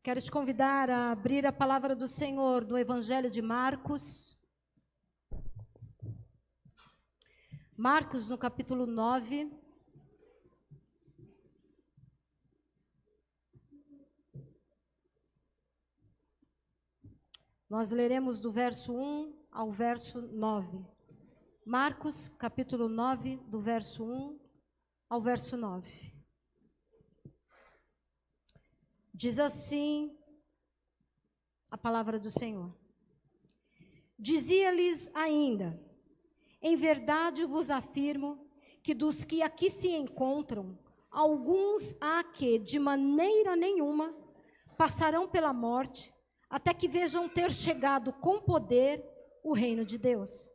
Quero te convidar a abrir a palavra do Senhor do Evangelho de Marcos. Marcos, no capítulo 9. Nós leremos do verso 1 ao verso 9. Marcos, capítulo 9, do verso 1 ao verso 9. Diz assim a palavra do Senhor. Dizia-lhes ainda: em verdade vos afirmo que dos que aqui se encontram, alguns há que, de maneira nenhuma, passarão pela morte, até que vejam ter chegado com poder o reino de Deus.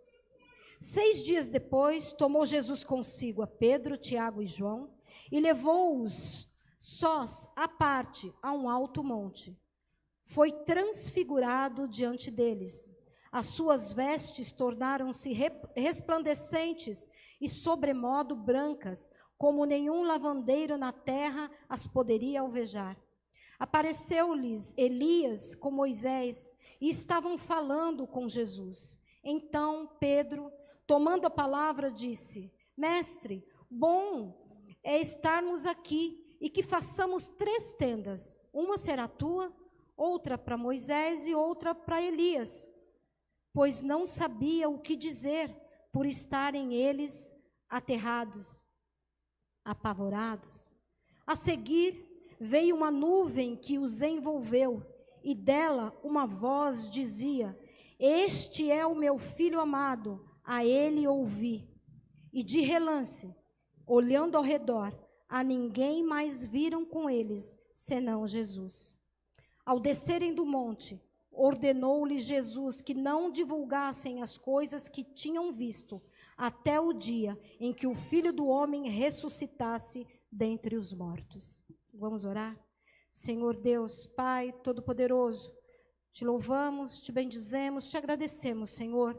6 dias depois, tomou Jesus consigo a Pedro, Tiago e João, e levou-os sós à parte a um alto monte. Foi transfigurado diante deles. As suas vestes tornaram-se resplandecentes e sobremodo brancas, como nenhum lavandeiro na terra as poderia alvejar. Apareceu-lhes Elias com Moisés e estavam falando com Jesus. Então Pedro, tomando a palavra, disse: Mestre, bom é estarmos aqui e que façamos 3 tendas. Uma será tua, outra para Moisés e outra para Elias. Pois não sabia o que dizer, por estarem eles aterrados, apavorados. A seguir, veio uma nuvem que os envolveu, e dela uma voz dizia: Este é o meu filho amado, a ele ouvi. E de relance, olhando ao redor, a ninguém mais viram com eles, senão Jesus. Ao descerem do monte, ordenou-lhes Jesus que não divulgassem as coisas que tinham visto, até o dia em que o Filho do Homem ressuscitasse dentre os mortos. Vamos orar? Senhor Deus, Pai Todo-Poderoso, te louvamos, te bendizemos, te agradecemos, Senhor,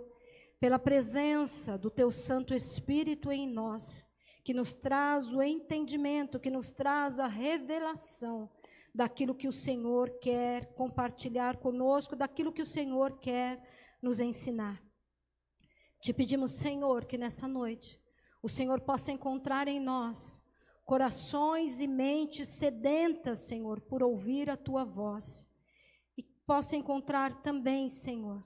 pela presença do Teu Santo Espírito em nós, que nos traz o entendimento, que nos traz a revelação daquilo que o Senhor quer compartilhar conosco, daquilo que o Senhor quer nos ensinar. Te pedimos, Senhor, que nessa noite o Senhor possa encontrar em nós corações e mentes sedentas, Senhor, por ouvir a Tua voz. E possa encontrar também, Senhor,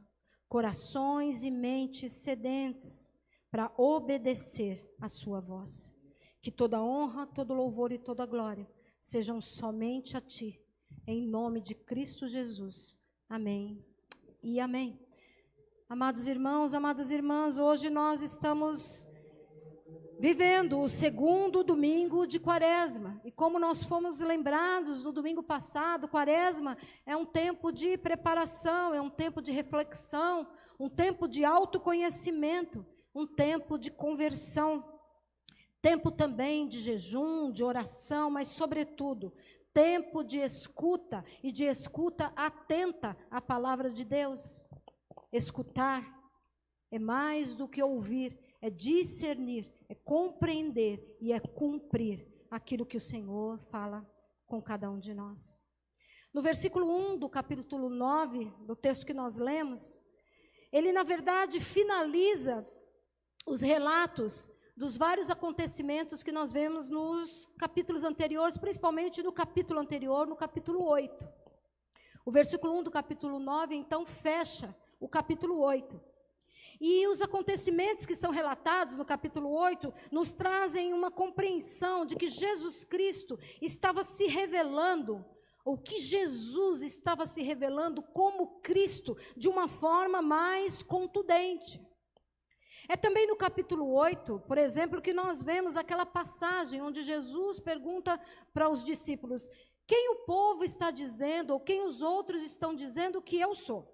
corações e mentes sedentas para obedecer a sua voz. Que toda honra, todo louvor e toda glória sejam somente a Ti, em nome de Cristo Jesus. Amém e amém. Amados irmãos, amadas irmãs, hoje nós estamos vivendo o 2º domingo de Quaresma. E como nós fomos lembrados no domingo passado, Quaresma é um tempo de preparação, é um tempo de reflexão, um tempo de autoconhecimento, um tempo de conversão, tempo também de jejum, de oração, mas sobretudo, tempo de escuta e de escuta atenta à palavra de Deus. Escutar é mais do que ouvir, é discernir, é compreender e é cumprir aquilo que o Senhor fala com cada um de nós. No versículo 1 do capítulo 9, do texto que nós lemos, ele na verdade finaliza os relatos dos vários acontecimentos que nós vemos nos capítulos anteriores, principalmente no capítulo anterior, no capítulo 8. O versículo 1 do capítulo 9, então, fecha o capítulo 8. E os acontecimentos que são relatados no capítulo 8 nos trazem uma compreensão de que Jesus Cristo estava se revelando, ou que Jesus estava se revelando como Cristo, de uma forma mais contundente. É também no capítulo 8, por exemplo, que nós vemos aquela passagem onde Jesus pergunta para os discípulos: quem o povo está dizendo, ou quem os outros estão dizendo que eu sou?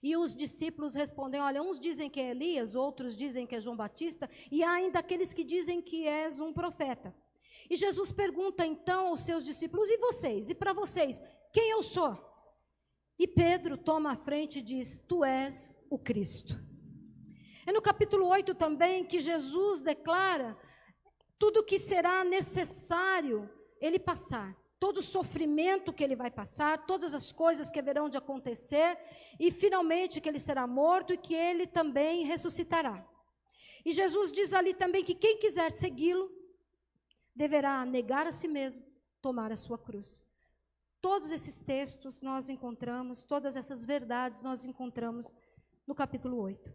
E os discípulos respondem: olha, uns dizem que é Elias, outros dizem que é João Batista, e há ainda aqueles que dizem que és um profeta. E Jesus pergunta então aos seus discípulos: e vocês? E para vocês, quem eu sou? E Pedro toma a frente e diz: tu és o Cristo. É no capítulo 8 também que Jesus declara tudo o que será necessário ele passar. todo o sofrimento que ele vai passar, todas as coisas que haverão de acontecer, e finalmente que ele será morto e que ele também ressuscitará. E Jesus diz ali também que quem quiser segui-lo, deverá negar a si mesmo, tomar a sua cruz. Todos esses textos nós encontramos, todas essas verdades nós encontramos no capítulo 8.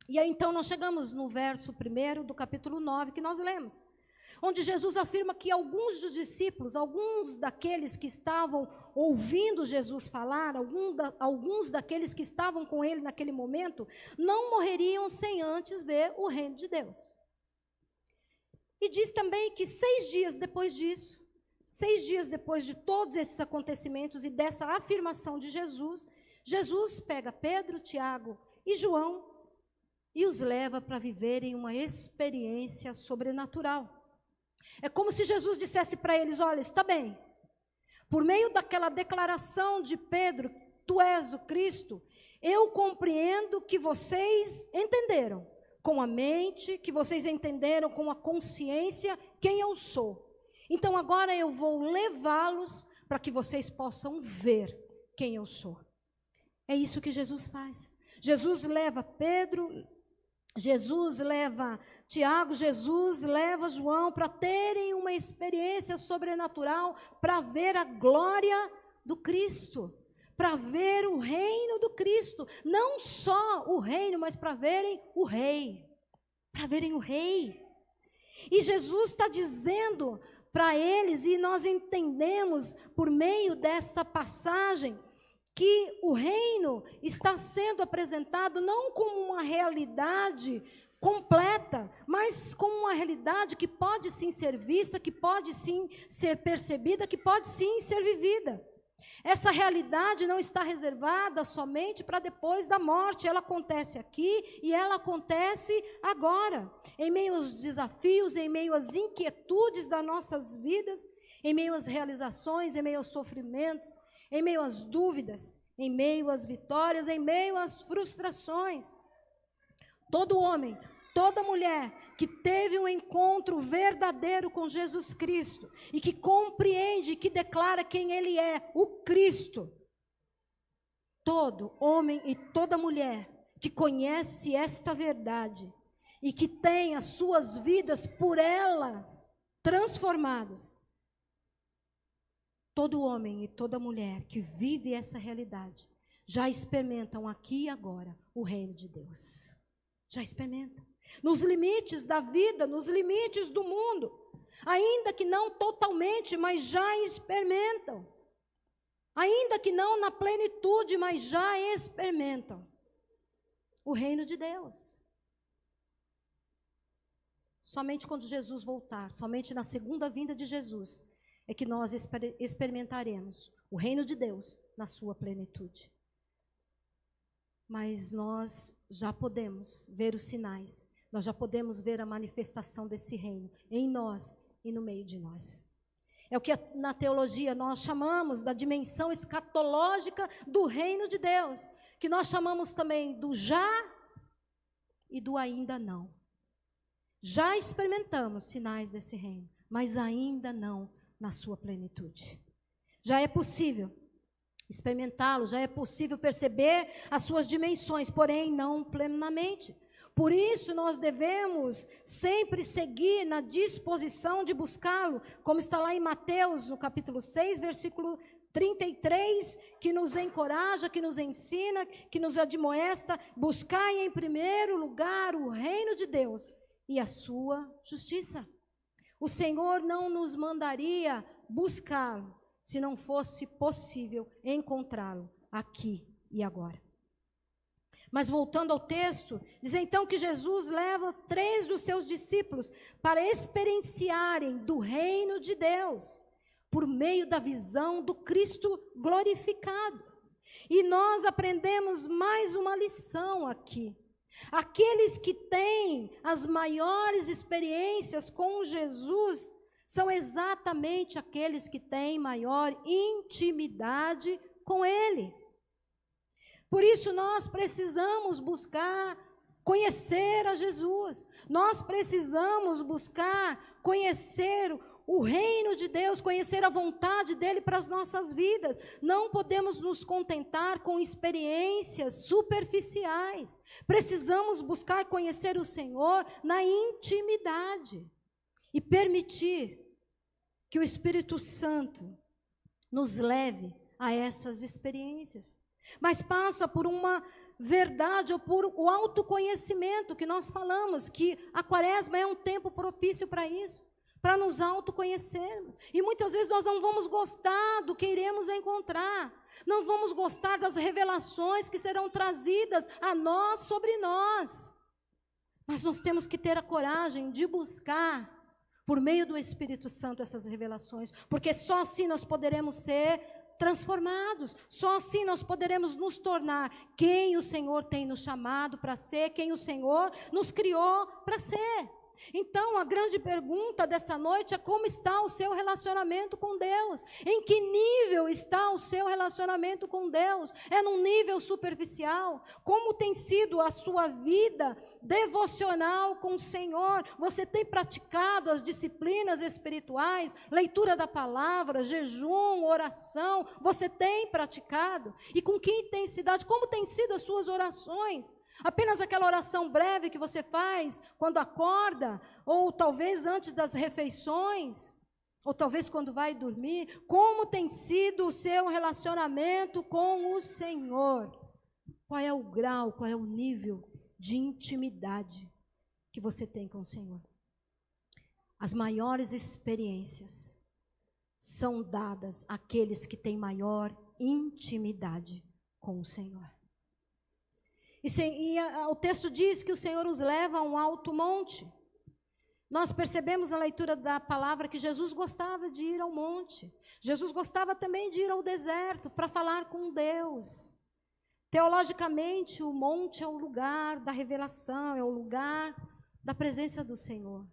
E aí então nós chegamos no verso 1 do capítulo 9 que nós lemos, onde Jesus afirma que alguns dos discípulos, alguns daqueles que estavam ouvindo Jesus falar, alguns daqueles que estavam com ele naquele momento, não morreriam sem antes ver o reino de Deus. E diz também que 6 dias depois disso, 6 dias depois de todos esses acontecimentos e dessa afirmação de Jesus, Jesus pega Pedro, Tiago e João e os leva para viverem uma experiência sobrenatural. É como se Jesus dissesse para eles: olha, está bem, por meio daquela declaração de Pedro, tu és o Cristo, eu compreendo que vocês entenderam com a mente, que vocês entenderam com a consciência quem eu sou. Então agora eu vou levá-los para que vocês possam ver quem eu sou. É isso que Jesus faz. Jesus leva Pedro, Jesus leva Tiago, Jesus leva João para terem uma experiência sobrenatural, para ver a glória do Cristo, para ver o reino do Cristo. Não só o reino, mas para verem o Rei. Para verem o Rei. E Jesus está dizendo para eles, e nós entendemos por meio dessa passagem, que o reino está sendo apresentado não como uma realidade completa, mas como uma realidade que pode sim ser vista, que pode sim ser percebida, que pode sim ser vivida. Essa realidade não está reservada somente para depois da morte, ela acontece aqui e ela acontece agora, em meio aos desafios, em meio às inquietudes das nossas vidas, em meio às realizações, em meio aos sofrimentos, em meio às dúvidas, em meio às vitórias, em meio às frustrações. Todo homem, toda mulher que teve um encontro verdadeiro com Jesus Cristo e que compreende, que declara quem Ele é, o Cristo. Todo homem e toda mulher que conhece esta verdade e que tem as suas vidas por ela transformadas. Todo homem e toda mulher que vive essa realidade já experimentam aqui e agora o reino de Deus. Já experimentam. Nos limites da vida, nos limites do mundo, ainda que não totalmente, mas já experimentam. Ainda que não na plenitude, mas já experimentam o reino de Deus. Somente quando Jesus voltar, somente na segunda vinda de Jesus, é que nós experimentaremos o reino de Deus na sua plenitude. Mas nós já podemos ver os sinais, nós já podemos ver a manifestação desse reino em nós e no meio de nós. É o que na teologia nós chamamos da dimensão escatológica do reino de Deus, que nós chamamos também do já e do ainda não. Já experimentamos sinais desse reino, mas ainda não na sua plenitude. Já é possível experimentá-lo, já é possível perceber as suas dimensões, porém não plenamente. Por isso nós devemos sempre seguir na disposição de buscá-lo, como está lá em Mateus, no capítulo 6, versículo 33, que nos encoraja, que nos ensina, que nos admoesta: buscai em primeiro lugar o reino de Deus e a sua justiça. O Senhor não nos mandaria buscá-lo se não fosse possível encontrá-lo aqui e agora. Mas voltando ao texto, diz então que Jesus leva 3 dos seus discípulos para experienciarem do reino de Deus, por meio da visão do Cristo glorificado. E nós aprendemos mais uma lição aqui. Aqueles que têm as maiores experiências com Jesus são exatamente aqueles que têm maior intimidade com Ele. Por isso nós precisamos buscar conhecer a Jesus. Nós precisamos buscar conhecer o reino de Deus, conhecer a vontade dEle para as nossas vidas. Não podemos nos contentar com experiências superficiais. Precisamos buscar conhecer o Senhor na intimidade e permitir que o Espírito Santo nos leve a essas experiências. Mas passa por uma verdade ou por o autoconhecimento que nós falamos, que a quaresma é um tempo propício para isso, para nos autoconhecermos. E muitas vezes nós não vamos gostar do que iremos encontrar, não vamos gostar das revelações que serão trazidas a nós sobre nós. Mas nós temos que ter a coragem de buscar, por meio do Espírito Santo, essas revelações, porque só assim nós poderemos ser transformados, só assim nós poderemos nos tornar quem o Senhor tem nos chamado para ser, quem o Senhor nos criou para ser. Então, a grande pergunta dessa noite é: como está o seu relacionamento com Deus? Em que nível está o seu relacionamento com Deus? É num nível superficial? Como tem sido a sua vida devocional com o Senhor? Você tem praticado as disciplinas espirituais, leitura da palavra, jejum, oração? Você tem praticado? E com que intensidade? Como tem sido as suas orações? Apenas aquela oração breve que você faz quando acorda, ou talvez antes das refeições, ou talvez quando vai dormir? Como tem sido o seu relacionamento com o Senhor? Qual é o grau, qual é o nível de intimidade que você tem com o Senhor? As maiores experiências são dadas àqueles que têm maior intimidade com o Senhor. O texto diz que o Senhor os leva a um alto monte. Nós percebemos na leitura da palavra que Jesus gostava de ir ao monte. Jesus gostava também de ir ao deserto para falar com Deus. Teologicamente, o monte é o lugar da revelação, é o lugar da presença do Senhor.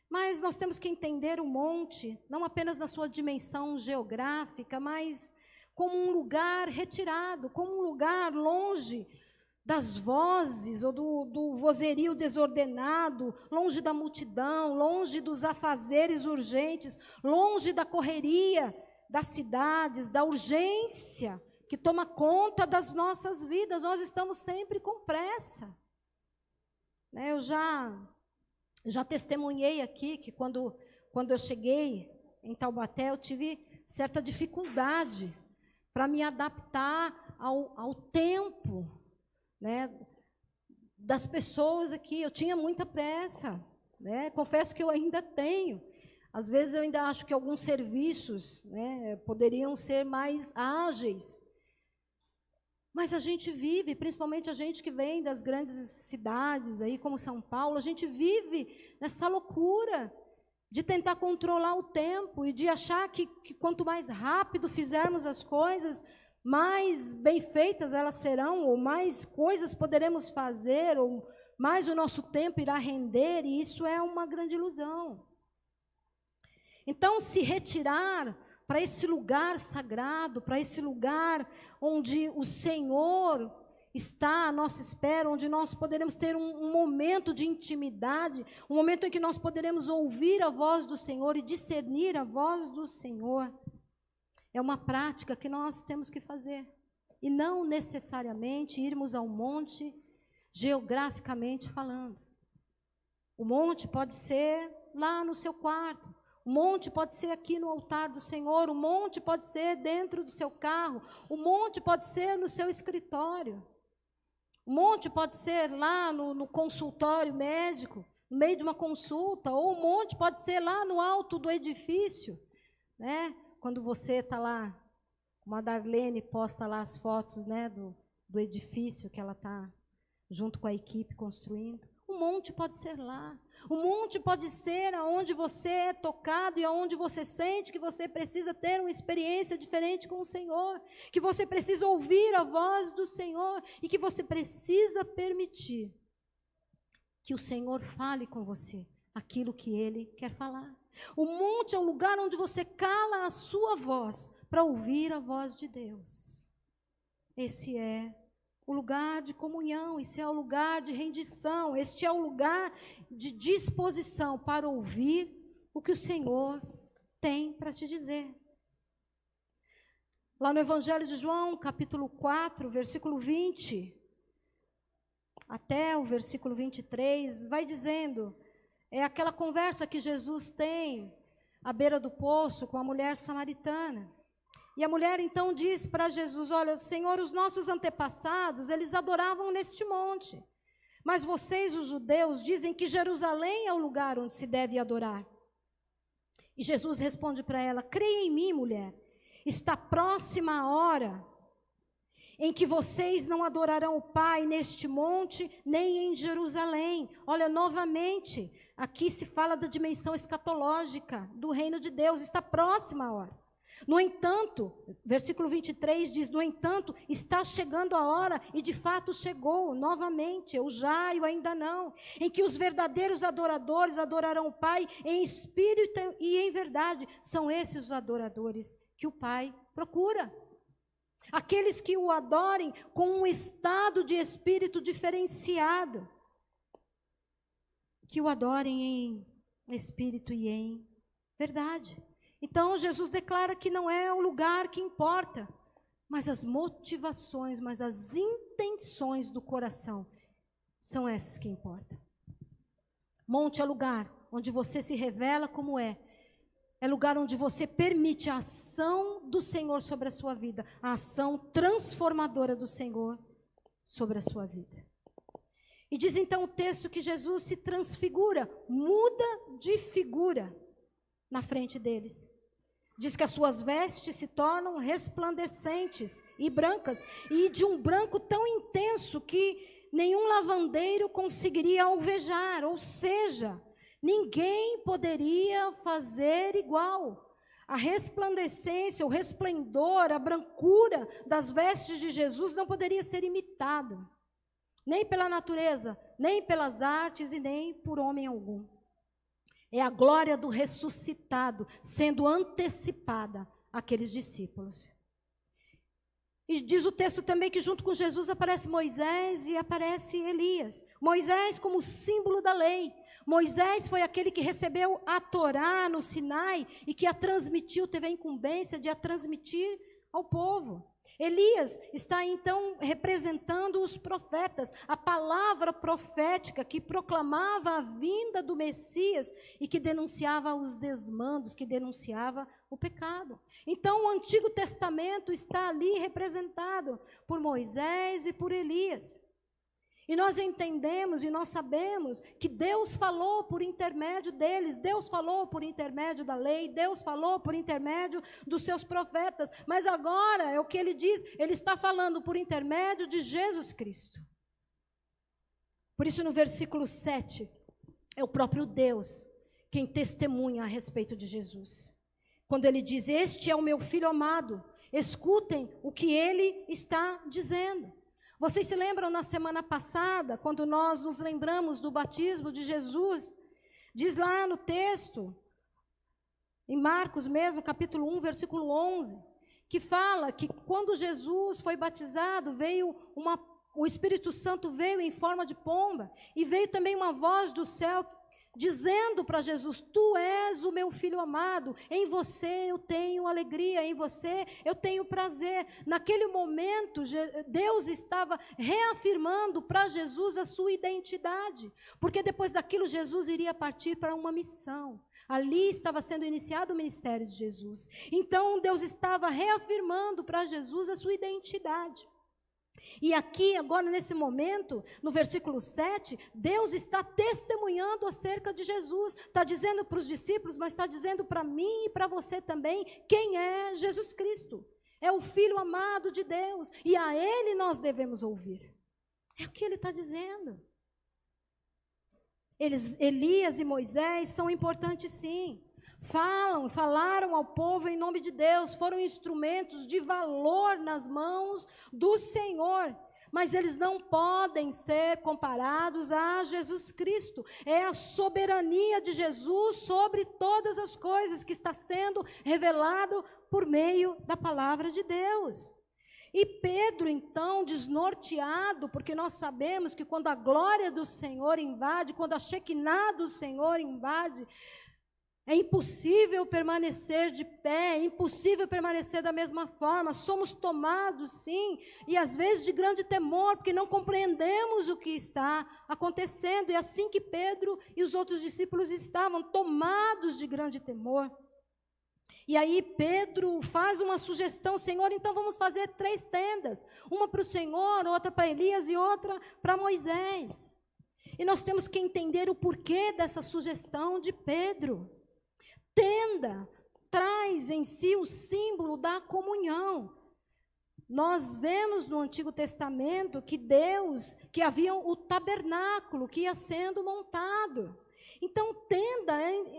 Mas nós temos que entender o monte, não apenas na sua dimensão geográfica, mas como um lugar retirado, como um lugar longe das vozes ou do vozerio desordenado, longe da multidão, longe dos afazeres urgentes, longe da correria das cidades, da urgência que toma conta das nossas vidas. Nós estamos sempre com pressa. Eu já testemunhei aqui que quando eu cheguei em Taubaté, eu tive certa dificuldade para me adaptar ao tempo, das pessoas aqui. Eu tinha muita pressa, confesso que eu ainda tenho. Às vezes eu ainda acho que alguns serviços, poderiam ser mais ágeis. Mas a gente vive, principalmente a gente que vem das grandes cidades, aí, como São Paulo, a gente vive nessa loucura de tentar controlar o tempo e de achar que quanto mais rápido fizermos as coisas, mais bem feitas elas serão, ou mais coisas poderemos fazer, ou mais o nosso tempo irá render, e isso é uma grande ilusão. Então, se retirar para esse lugar sagrado, para esse lugar onde o Senhor está à nossa espera, onde nós poderemos ter um momento de intimidade, um momento em que nós poderemos ouvir a voz do Senhor e discernir a voz do Senhor, é uma prática que nós temos que fazer. E não necessariamente irmos ao monte, geograficamente falando. O monte pode ser lá no seu quarto. O monte pode ser aqui no altar do Senhor. O monte pode ser dentro do seu carro. O monte pode ser no seu escritório. O monte pode ser lá no consultório médico, no meio de uma consulta. Ou o monte pode ser lá no alto do edifício, Quando você está lá, como a Darlene posta lá as fotos, do edifício que ela está junto com a equipe construindo. O monte pode ser lá. O monte pode ser aonde você é tocado e aonde você sente que você precisa ter uma experiência diferente com o Senhor, que você precisa ouvir a voz do Senhor e que você precisa permitir que o Senhor fale com você aquilo que Ele quer falar. O monte é um lugar onde você cala a sua voz para ouvir a voz de Deus. Esse é o lugar de comunhão, esse é o lugar de rendição, este é o lugar de disposição para ouvir o que o Senhor tem para te dizer. Lá no Evangelho de João, capítulo 4, versículo 20, até o versículo 23, vai dizendo, é aquela conversa que Jesus tem à beira do poço com a mulher samaritana. E a mulher então diz para Jesus, olha, Senhor, os nossos antepassados, eles adoravam neste monte. Mas vocês, os judeus, dizem que Jerusalém é o lugar onde se deve adorar. E Jesus responde para ela, creia em mim, mulher, está próxima a hora em que vocês não adorarão o Pai neste monte, nem em Jerusalém. Olha, novamente, aqui se fala da dimensão escatológica do reino de Deus, está próxima a hora. No entanto, versículo 23 diz, no entanto, está chegando a hora, e de fato chegou, novamente, eu jaio ainda não, em que os verdadeiros adoradores adorarão o Pai em espírito e em verdade. São esses os adoradores que o Pai procura. Aqueles que o adorem com um estado de espírito diferenciado. Que o adorem em espírito e em verdade. Então, Jesus declara que não é o lugar que importa, mas as motivações, mas as intenções do coração são essas que importam. Monte é lugar onde você se revela como é lugar onde você permite a ação do Senhor sobre a sua vida, a ação transformadora do Senhor sobre a sua vida. E diz então o texto que Jesus se transfigura, muda de figura na frente deles. Diz que as suas vestes se tornam resplandecentes e brancas, e de um branco tão intenso que nenhum lavandeiro conseguiria alvejar, ou seja, ninguém poderia fazer igual. A resplandecência, o resplendor, a brancura das vestes de Jesus não poderia ser imitado, nem pela natureza, nem pelas artes e nem por homem algum. É a glória do ressuscitado sendo antecipada àqueles discípulos. E diz o texto também que junto com Jesus aparece Moisés e aparece Elias. Moisés como símbolo da lei. Moisés foi aquele que recebeu a Torá no Sinai e que a transmitiu, teve a incumbência de a transmitir ao povo. Elias está então representando os profetas, a palavra profética que proclamava a vinda do Messias e que denunciava os desmandos, que denunciava o pecado. Então o Antigo Testamento está ali representado por Moisés e por Elias. E nós entendemos e nós sabemos que Deus falou por intermédio deles, Deus falou por intermédio da lei, Deus falou por intermédio dos seus profetas, mas agora é o que ele diz, ele está falando por intermédio de Jesus Cristo. Por isso no versículo 7, é o próprio Deus quem testemunha a respeito de Jesus. Quando ele diz, este é o meu filho amado, escutem o que ele está dizendo. Vocês se lembram na semana passada, quando nós nos lembramos do batismo de Jesus? Diz lá no texto, em Marcos mesmo, capítulo 1, versículo 11, que fala que quando Jesus foi batizado, o Espírito Santo veio em forma de pomba, e veio também uma voz do céu, dizendo para Jesus, tu és o meu filho amado, em você eu tenho alegria, em você eu tenho prazer. Naquele momento, Deus estava reafirmando para Jesus a sua identidade, porque depois daquilo Jesus iria partir para uma missão. Ali estava sendo iniciado o ministério de Jesus. Então Deus estava reafirmando para Jesus a sua identidade. E aqui, agora nesse momento, no versículo 7, Deus está testemunhando acerca de Jesus, está dizendo para os discípulos, mas está dizendo para mim e para você também, quem é Jesus Cristo. É o Filho amado de Deus, e a Ele nós devemos ouvir. É o que Ele está dizendo. Elias e Moisés são importantes sim. Falaram ao povo em nome de Deus, foram instrumentos de valor nas mãos do Senhor, mas eles não podem ser comparados a Jesus Cristo. É a soberania de Jesus sobre todas as coisas que está sendo revelado por meio da palavra de Deus. E Pedro, então, desnorteado, porque nós sabemos que quando a glória do Senhor invade, quando a Shekinah do Senhor invade, É impossível permanecer de pé, é impossível permanecer da mesma forma. Somos tomados, sim, e às vezes de grande temor, porque não compreendemos o que está acontecendo. E assim que Pedro e os outros discípulos estavam tomados de grande temor. E aí Pedro faz uma sugestão: Senhor, então vamos fazer 3 tendas. Uma para o Senhor, outra para Elias e outra para Moisés. E nós temos que entender o porquê dessa sugestão de Pedro. Tenda traz em si o símbolo da comunhão. Nós vemos no Antigo Testamento que havia o tabernáculo que ia sendo montado. Então,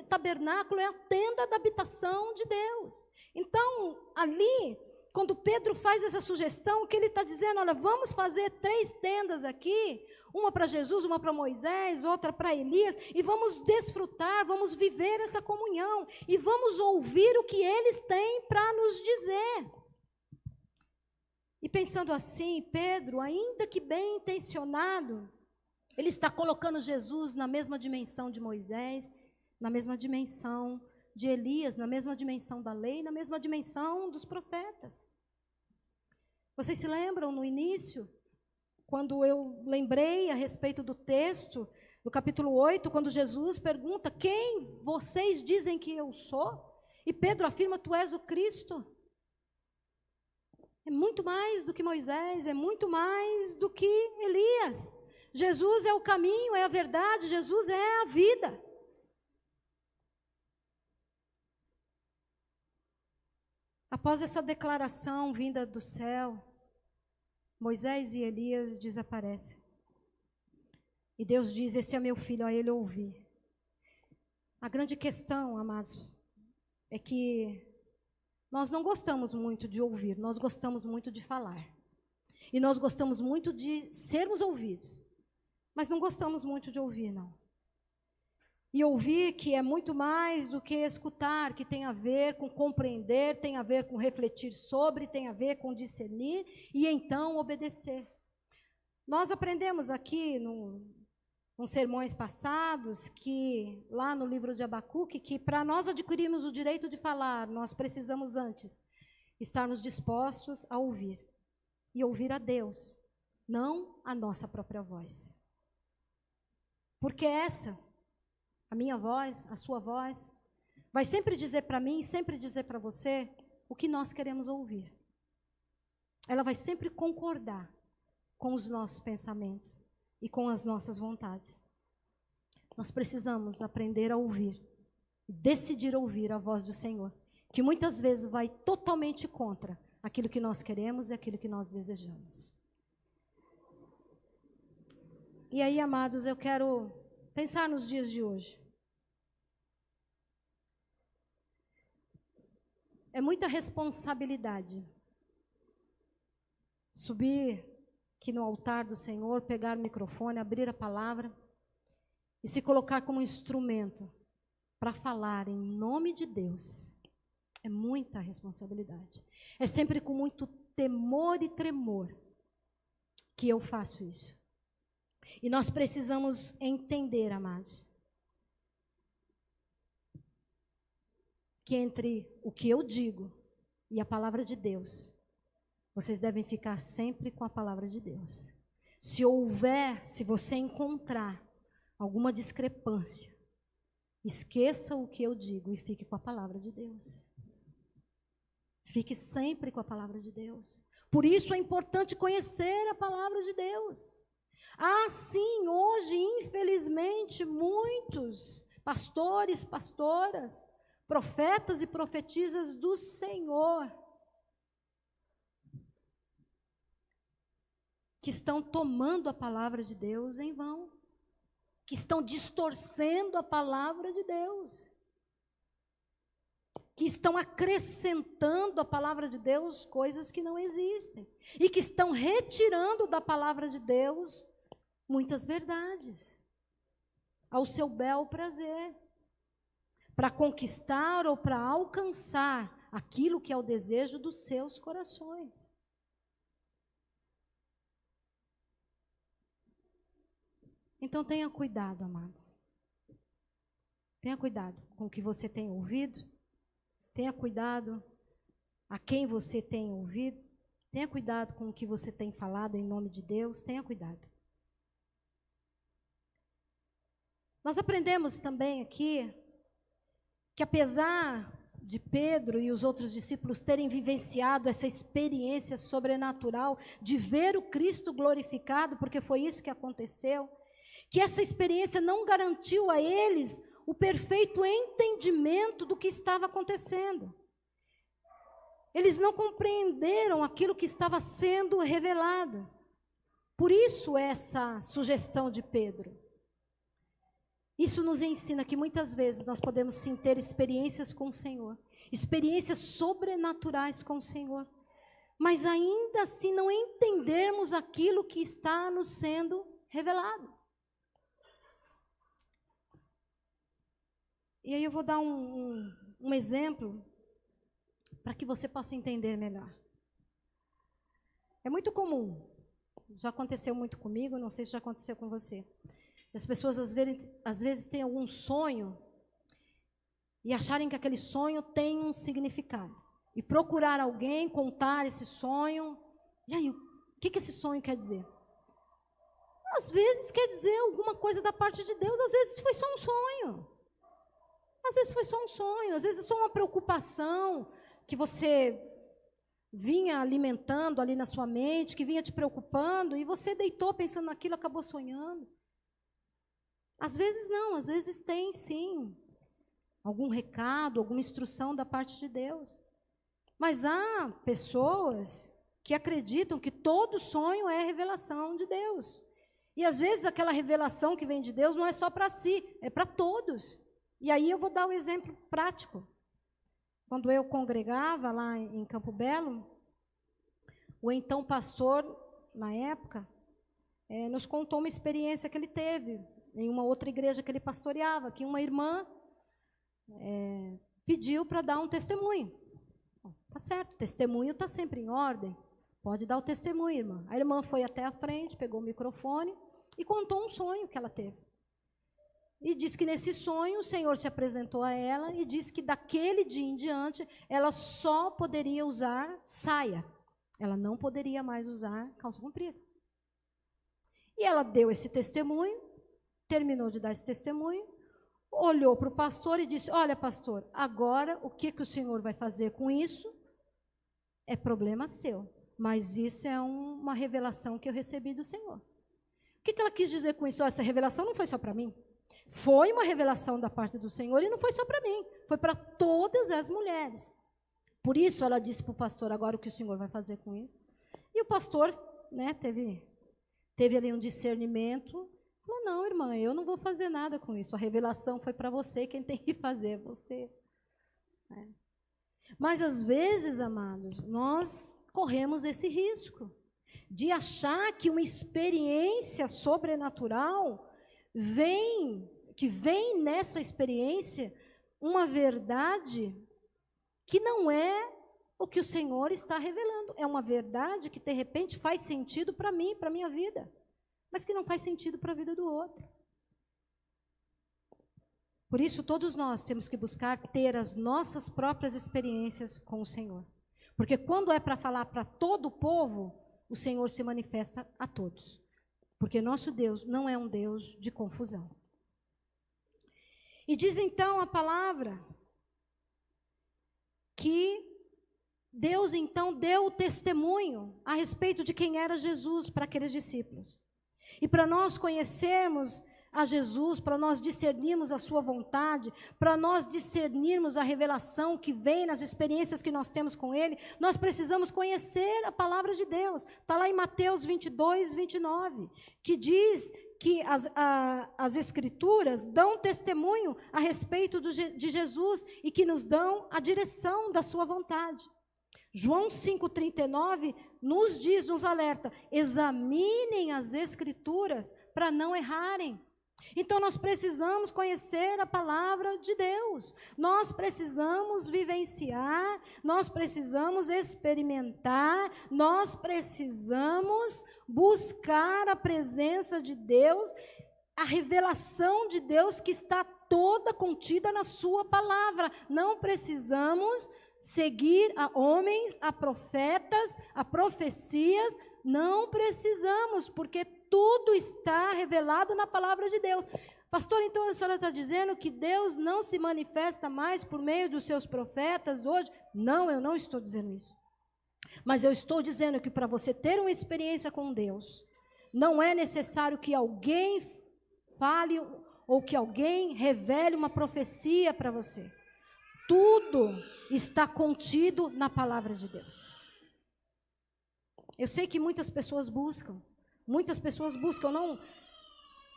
tabernáculo é a tenda da habitação de Deus. Então, ali, quando Pedro faz essa sugestão, o que ele está dizendo? Olha, vamos fazer 3 tendas aqui, uma para Jesus, uma para Moisés, outra para Elias, e vamos desfrutar, vamos viver essa comunhão, e vamos ouvir o que eles têm para nos dizer. E pensando assim, Pedro, ainda que bem intencionado, ele está colocando Jesus na mesma dimensão de Moisés, na mesma dimensão de Elias, na mesma dimensão da lei, na mesma dimensão dos profetas. Vocês se lembram no início, quando eu lembrei a respeito do texto, no capítulo 8, quando Jesus pergunta: quem vocês dizem que eu sou? E Pedro afirma: tu és o Cristo. É muito mais do que Moisés, é muito mais do que Elias. Jesus é o caminho, é a verdade, Jesus é a vida. Após essa declaração vinda do céu, Moisés e Elias desaparecem. E Deus diz: esse é meu filho, a ele ouvi. A grande questão, amados, é que nós não gostamos muito de ouvir, nós gostamos muito de falar. E nós gostamos muito de sermos ouvidos. Mas não gostamos muito de ouvir, não. E ouvir, que é muito mais do que escutar, que tem a ver com compreender, tem a ver com refletir sobre, tem a ver com discernir e então obedecer. Nós aprendemos aqui nos sermões passados, que lá no livro de Abacuque, que para nós adquirirmos o direito de falar, nós precisamos antes estarmos dispostos a ouvir. E ouvir a Deus, não a nossa própria voz. Porque a minha voz, a sua voz, vai sempre dizer para mim, sempre dizer para você o que nós queremos ouvir. Ela vai sempre concordar com os nossos pensamentos e com as nossas vontades. Nós precisamos aprender a ouvir, decidir ouvir a voz do Senhor, que muitas vezes vai totalmente contra aquilo que nós queremos e aquilo que nós desejamos. E aí, amados, eu quero pensar nos dias de hoje. É muita responsabilidade subir aqui no altar do Senhor, pegar o microfone, abrir a palavra e se colocar como instrumento para falar em nome de Deus. É muita responsabilidade. É sempre com muito temor e tremor que eu faço isso. E nós precisamos entender, amados, que entre o que eu digo e a palavra de Deus, vocês devem ficar sempre com a palavra de Deus. Se você encontrar alguma discrepância, esqueça o que eu digo e fique com a palavra de Deus. Fique sempre com a palavra de Deus. Por isso é importante conhecer a palavra de Deus. Sim, hoje, infelizmente, muitos pastores, pastoras, profetas e profetisas do Senhor, que estão tomando a palavra de Deus em vão, que estão distorcendo a palavra de Deus, que estão acrescentando à palavra de Deus coisas que não existem, e que estão retirando da palavra de Deus muitas verdades, ao seu bel prazer, para conquistar ou para alcançar aquilo que é o desejo dos seus corações. Então tenha cuidado, amado. Tenha cuidado com o que você tem ouvido. Tenha cuidado a quem você tem ouvido. Tenha cuidado com o que você tem falado em nome de Deus. Tenha cuidado. Nós aprendemos também aqui que apesar de Pedro e os outros discípulos terem vivenciado essa experiência sobrenatural de ver o Cristo glorificado, porque foi isso que aconteceu, que essa experiência não garantiu a eles o perfeito entendimento do que estava acontecendo. Eles não compreenderam aquilo que estava sendo revelado. Por isso essa sugestão de Pedro. Isso nos ensina que muitas vezes nós podemos sim ter experiências com o Senhor, experiências sobrenaturais com o Senhor, mas ainda assim não entendermos aquilo que está nos sendo revelado. E aí eu vou dar um exemplo para que você possa entender melhor. É muito comum, já aconteceu muito comigo, não sei se já aconteceu com você. As pessoas às vezes têm algum sonho e acharem que aquele sonho tem um significado. E procurar alguém, contar esse sonho. E aí, o que esse sonho quer dizer? Às vezes quer dizer alguma coisa da parte de Deus, às vezes foi só um sonho. Às vezes foi só um sonho, às vezes só uma preocupação que você vinha alimentando ali na sua mente, que vinha te preocupando, e você deitou pensando naquilo, acabou sonhando. Às vezes não, às vezes tem sim algum recado, alguma instrução da parte de Deus. Mas há pessoas que acreditam que todo sonho é revelação de Deus. E às vezes aquela revelação que vem de Deus não é só para si, é para todos. E aí eu vou dar um exemplo prático. Quando eu congregava lá em Campo Belo, o então pastor, na época, nos contou uma experiência que ele teve em uma outra igreja que ele pastoreava, que uma irmã pediu para dar um testemunho. Tá certo, testemunho está sempre em ordem, pode dar o testemunho, irmã. A irmã foi até a frente, pegou o microfone e contou um sonho que ela teve. E disse que nesse sonho o Senhor se apresentou a ela e disse que daquele dia em diante ela só poderia usar saia. Ela não poderia mais usar calça comprida. E ela deu esse testemunho, terminou de dar esse testemunho, olhou para o pastor e disse: olha, pastor, agora o que o senhor vai fazer com isso é problema seu, mas isso é uma revelação que eu recebi do Senhor. O que ela quis dizer com isso? Essa revelação não foi só para mim, foi uma revelação da parte do Senhor e não foi só para mim, foi para todas as mulheres. Por isso ela disse para o pastor: agora o que o senhor vai fazer com isso? E o pastor, teve ali um discernimento. Falou: não, irmã, eu não vou fazer nada com isso. A revelação foi para você, quem tem que fazer é você. Mas, às vezes, amados, nós corremos esse risco de achar que uma experiência sobrenatural que vem nessa experiência uma verdade que não é o que o Senhor está revelando. É uma verdade que, de repente, faz sentido para mim, para a minha vida, mas que não faz sentido para a vida do outro. Por isso, todos nós temos que buscar ter as nossas próprias experiências com o Senhor. Porque quando é para falar para todo o povo, o Senhor se manifesta a todos. Porque nosso Deus não é um Deus de confusão. E diz então a palavra que Deus então deu o testemunho a respeito de quem era Jesus para aqueles discípulos. E para nós conhecermos a Jesus, para nós discernirmos a sua vontade, para nós discernirmos a revelação que vem nas experiências que nós temos com Ele, nós precisamos conhecer a palavra de Deus. Está lá em Mateus 22, 29, que diz que as Escrituras dão testemunho a respeito de Jesus e que nos dão a direção da sua vontade. João 5,39 nos alerta: examinem as Escrituras para não errarem. Então nós precisamos conhecer a palavra de Deus, nós precisamos vivenciar, nós precisamos experimentar, nós precisamos buscar a presença de Deus, a revelação de Deus que está toda contida na sua palavra. Não precisamos seguir a homens, a profetas, a profecias, não precisamos, porque tudo está revelado na palavra de Deus. Pastor, então a senhora está dizendo que Deus não se manifesta mais por meio dos seus profetas hoje? Não, eu não estou dizendo isso. Mas eu estou dizendo que para você ter uma experiência com Deus, não é necessário que alguém fale ou que alguém revele uma profecia para você. Tudo está contido na palavra de Deus. Eu sei que muitas pessoas buscam, não.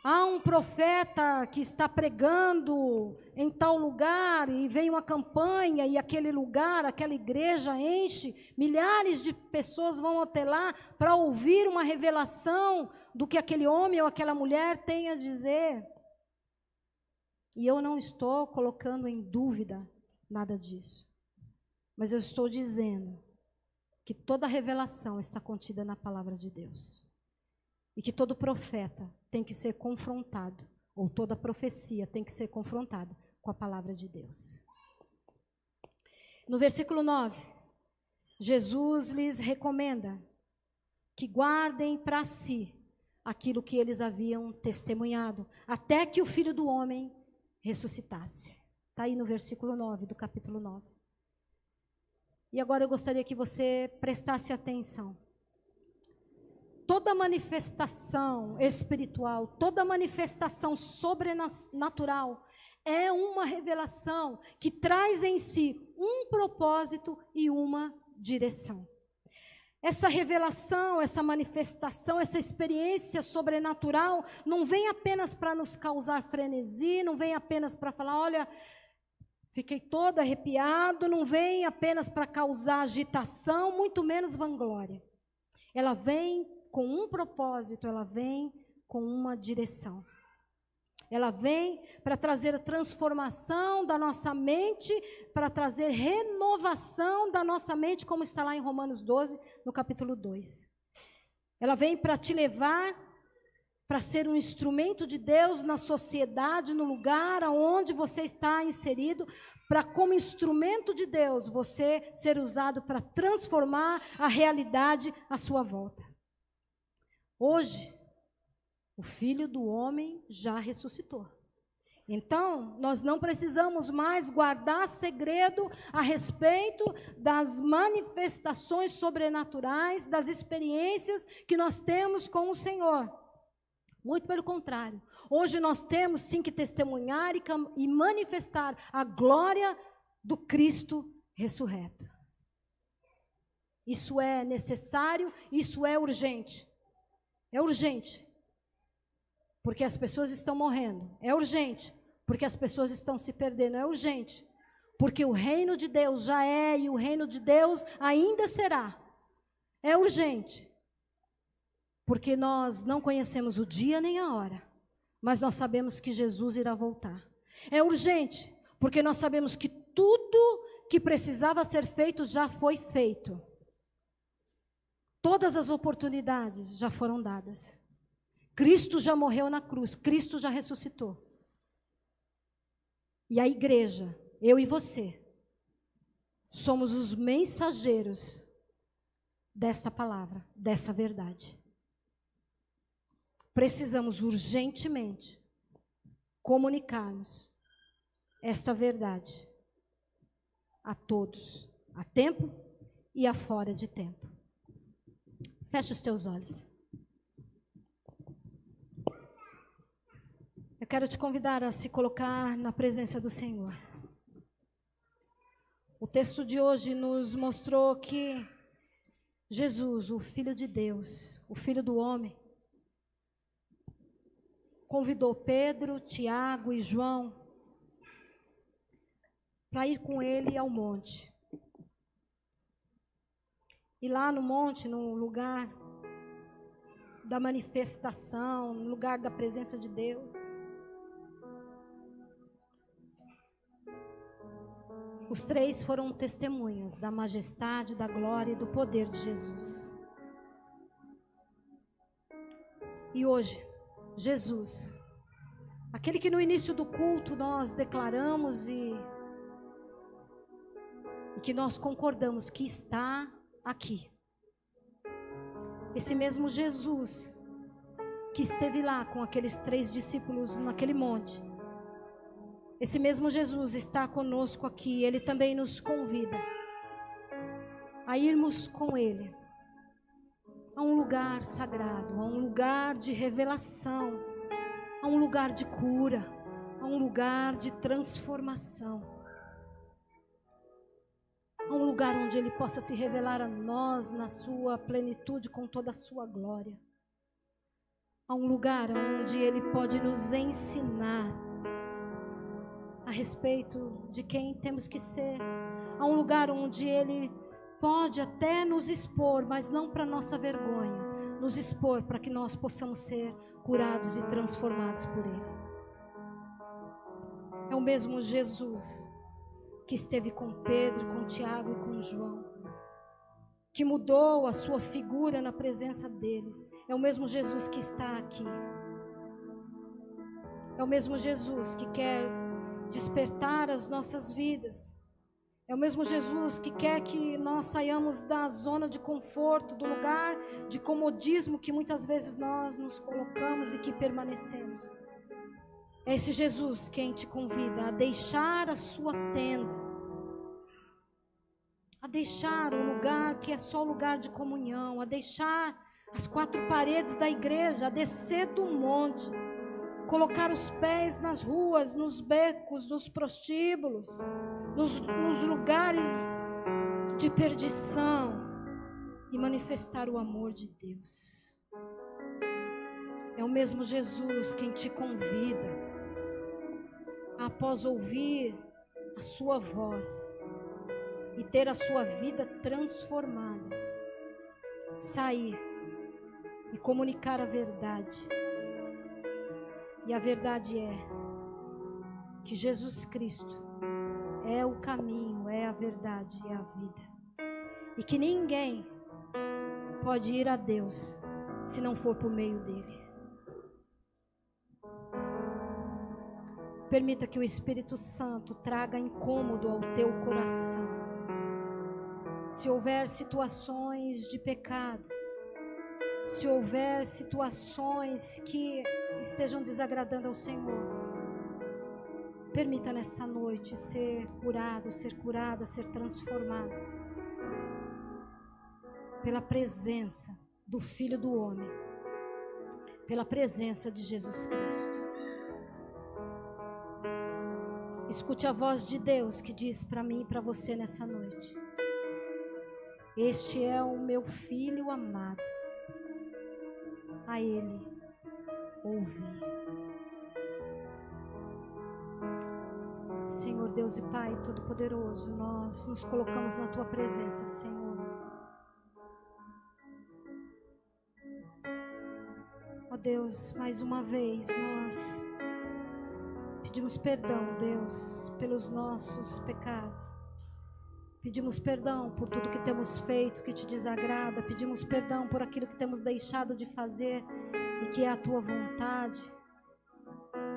Há um profeta que está pregando em tal lugar e vem uma campanha e aquele lugar, aquela igreja enche, milhares de pessoas vão até lá para ouvir uma revelação do que aquele homem ou aquela mulher tem a dizer. E eu não estou colocando em dúvida nada disso, mas eu estou dizendo que toda revelação está contida na palavra de Deus. E que todo profeta tem que ser confrontado, ou toda profecia tem que ser confrontada com a palavra de Deus. No versículo 9, Jesus lhes recomenda que guardem para si aquilo que eles haviam testemunhado, até que o Filho do Homem ressuscitasse. Está aí no versículo 9 do capítulo 9. E agora eu gostaria que você prestasse atenção. Toda manifestação espiritual, toda manifestação sobrenatural é uma revelação que traz em si um propósito e uma direção. Essa revelação, essa manifestação, essa experiência sobrenatural não vem apenas para nos causar frenesi, não vem apenas para falar, olha, fiquei todo arrepiado, não vem apenas para causar agitação, muito menos vanglória. Ela vem com um propósito, ela vem com uma direção. Ela vem para trazer transformação da nossa mente, para trazer renovação da nossa mente, como está lá em Romanos 12, no capítulo 2. Ela vem para te levar para ser um instrumento de Deus na sociedade, no lugar aonde você está inserido, para como instrumento de Deus você ser usado para transformar a realidade à sua volta. Hoje, o Filho do Homem já ressuscitou. Então, nós não precisamos mais guardar segredo a respeito das manifestações sobrenaturais, das experiências que nós temos com o Senhor. Muito pelo contrário. Hoje nós temos sim que testemunhar e manifestar a glória do Cristo ressurreto. Isso é necessário, isso é urgente. É urgente, porque as pessoas estão morrendo. É urgente, porque as pessoas estão se perdendo. É urgente, porque o reino de Deus já é e o reino de Deus ainda será. É urgente, porque nós não conhecemos o dia nem a hora, mas nós sabemos que Jesus irá voltar. É urgente, porque nós sabemos que tudo que precisava ser feito já foi feito. Todas as oportunidades já foram dadas. Cristo já morreu na cruz, Cristo já ressuscitou. E a igreja, eu e você, somos os mensageiros dessa palavra, dessa verdade. Precisamos urgentemente comunicarmos esta verdade a todos, a tempo e a fora de tempo. Fecha os teus olhos. Eu quero te convidar a se colocar na presença do Senhor. O texto de hoje nos mostrou que Jesus, o Filho de Deus, o Filho do Homem, convidou Pedro, Tiago e João para ir com ele ao monte. E lá no monte, no lugar da manifestação, no lugar da presença de Deus, os três foram testemunhas da majestade, da glória e do poder de Jesus. E hoje, Jesus Aquele que no início do culto nós declaramos e que nós concordamos que está aqui. Esse mesmo Jesus que esteve lá com aqueles 3 discípulos naquele monte. Esse mesmo Jesus está conosco aqui. Ele também nos convida a irmos com Ele a um lugar sagrado, a um lugar de revelação, a um lugar de cura, a um lugar de transformação, a um lugar onde Ele possa se revelar a nós na sua plenitude com toda a sua glória, a um lugar onde Ele pode nos ensinar a respeito de quem temos que ser, a um lugar onde Ele pode até nos expor, mas não para nossa vergonha, nos expor para que nós possamos ser curados e transformados por Ele. É o mesmo Jesus que esteve com Pedro, com Tiago e com João, que mudou a sua figura na presença deles. É o mesmo Jesus que está aqui. É o mesmo Jesus que quer despertar as nossas vidas. É o mesmo Jesus que quer que nós saiamos da zona de conforto, do lugar de comodismo que muitas vezes nós nos colocamos e que permanecemos. É esse Jesus quem te convida a deixar a sua tenda, a deixar o lugar que é só lugar de comunhão, a deixar as 4 paredes da igreja, a descer do monte, colocar os pés nas ruas, nos becos, nos prostíbulos, nos lugares de perdição e manifestar o amor de Deus. É o mesmo Jesus quem te convida a, após ouvir a sua voz e ter a sua vida transformada, sair e comunicar a verdade. E a verdade é que Jesus Cristo é o caminho, é a verdade, é a vida. E que ninguém pode ir a Deus se não for por meio dele. Permita que o Espírito Santo traga incômodo ao teu coração. Se houver situações de pecado, se houver situações que estejam desagradando ao Senhor, permita nessa noite ser curado, ser curada, ser transformado pela presença do Filho do Homem, pela presença de Jesus Cristo. Escute a voz de Deus que diz para mim e para você nessa noite: este é o meu Filho amado, a Ele ouvi. Senhor Deus e Pai Todo-Poderoso, nós nos colocamos na Tua presença, Senhor. Ó Deus, mais uma vez nós pedimos perdão, Deus, pelos nossos pecados. Pedimos perdão por tudo que temos feito que te desagrada. Pedimos perdão por aquilo que temos deixado de fazer e que é a Tua vontade.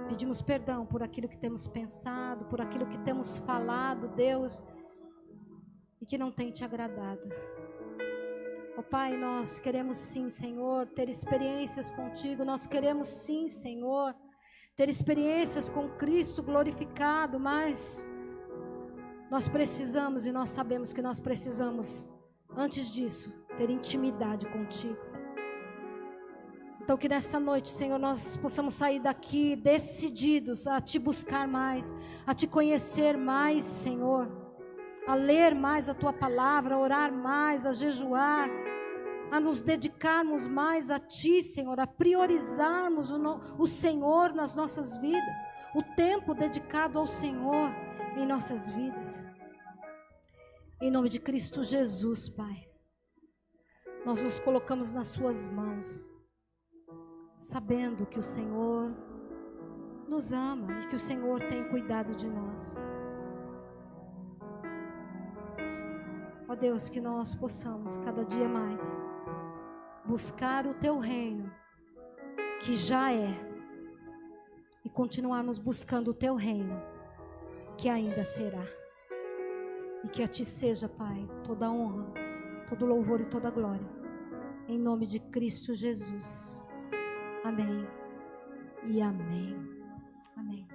Pedimos perdão por aquilo que temos pensado, por aquilo que temos falado, Deus, e que não tem te agradado. Ó Pai, nós queremos sim, Senhor, ter experiências contigo. Nós queremos sim, Senhor, ter experiências com Cristo glorificado, mas nós precisamos e nós sabemos que nós precisamos, antes disso, ter intimidade contigo. Então que nessa noite, Senhor, nós possamos sair daqui decididos a te buscar mais, a te conhecer mais, Senhor, a ler mais a Tua palavra, a orar mais, a jejuar, a nos dedicarmos mais a Ti, Senhor, a priorizarmos o Senhor nas nossas vidas, o tempo dedicado ao Senhor em nossas vidas. Em nome de Cristo Jesus, Pai, nós nos colocamos nas Suas mãos, sabendo que o Senhor nos ama e que o Senhor tem cuidado de nós. Ó Deus, que nós possamos cada dia mais buscar o Teu reino, que já é, e continuarmos buscando o teu reino, que ainda será. E que a ti seja, Pai, toda a honra, todo louvor e toda a glória. Em nome de Cristo Jesus. Amém e amém. Amém.